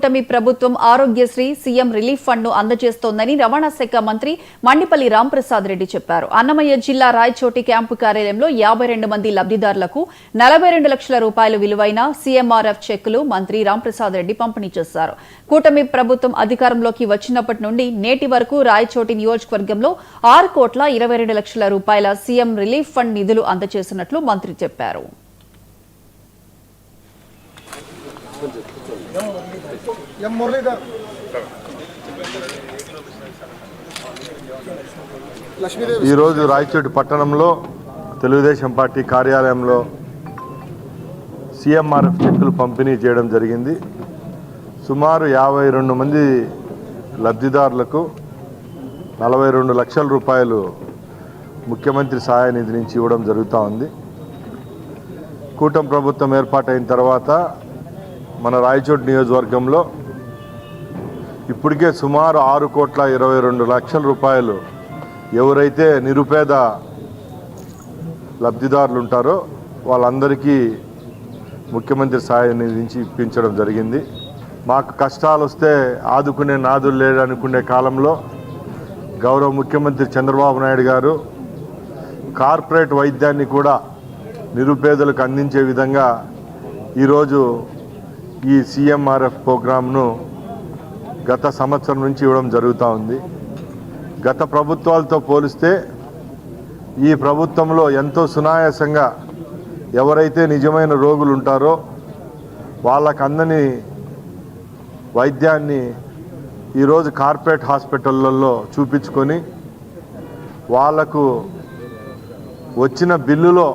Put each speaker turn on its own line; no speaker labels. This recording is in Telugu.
కూటమి ప్రభుత్వం ఆరోగ్యశ్రీ సీఎం రిలీఫ్ ఫండ్ ను అందజేస్తోందని రవాణా శాఖ మంత్రి మండిపల్లి రాంప్రసాద్ రెడ్డి చెప్పారు. అన్నమయ్య జిల్లా రాయచోటి క్యాంపు కార్యాలయంలో 52 మంది లబ్ధిదారులకు 42 లక్షల రూపాయల విలువైన సీఎంఆర్ఎఫ్ చెక్కులు మంత్రి రాంప్రసాద్ రెడ్డి పంపిణీ చేశారు. కూటమి ప్రభుత్వం అధికారంలోకి వచ్చినప్పటి నుండి నేటి వరకు రాయచోటి నియోజకవర్గంలో 6 కోట్ల 22 లక్షల రూపాయల సీఎం రిలీఫ్ ఫండ్ నిధులు అందజేసినట్లు మంత్రి చెప్పారు.
ఈరోజు రాయచోటి పట్టణంలో తెలుగుదేశం పార్టీ కార్యాలయంలో సీఎంఆర్ఎఫ్ చెక్కులు పంపిణీ చేయడం జరిగింది. సుమారు 52 మంది లబ్ధిదారులకు 42 లక్షల రూపాయలు ముఖ్యమంత్రి సహాయ నిధి నుంచి ఇవ్వడం జరుగుతూ ఉంది. కూటమి ప్రభుత్వం ఏర్పాటైన తర్వాత మన రాయచోటి నియోజకవర్గంలో ఇప్పటికే సుమారు 6 కోట్ల 22 లక్షల రూపాయలు ఎవరైతే నిరుపేద లబ్ధిదారులు ఉంటారో వాళ్ళందరికీ ముఖ్యమంత్రి సహాయ నిధి నుంచి ఇప్పించడం జరిగింది. మాకు కష్టాలు వస్తే ఆదుకునే నాదులు లేదనుకునే కాలంలో గౌరవ ముఖ్యమంత్రి చంద్రబాబు నాయుడు గారు కార్పొరేట్ వైద్యాన్ని కూడా నిరుపేదలకు అందించే విధంగా ఈరోజు ఈ సీఎంఆర్ఎఫ్ ప్రోగ్రామ్ను గత సంవత్సరం నుంచి ఇవ్వడం జరుగుతూ ఉంది. గత ప్రభుత్వాలతో పోలిస్తే ఈ ప్రభుత్వంలో ఎంతో సునాయాసంగా ఎవరైతే నిజమైన రోగులు ఉంటారో వాళ్ళకు అందని వైద్యాన్ని ఈరోజు కార్పొరేట్ హాస్పిటళ్లలో చూపించుకొని వాళ్లకు వచ్చిన బిల్లులో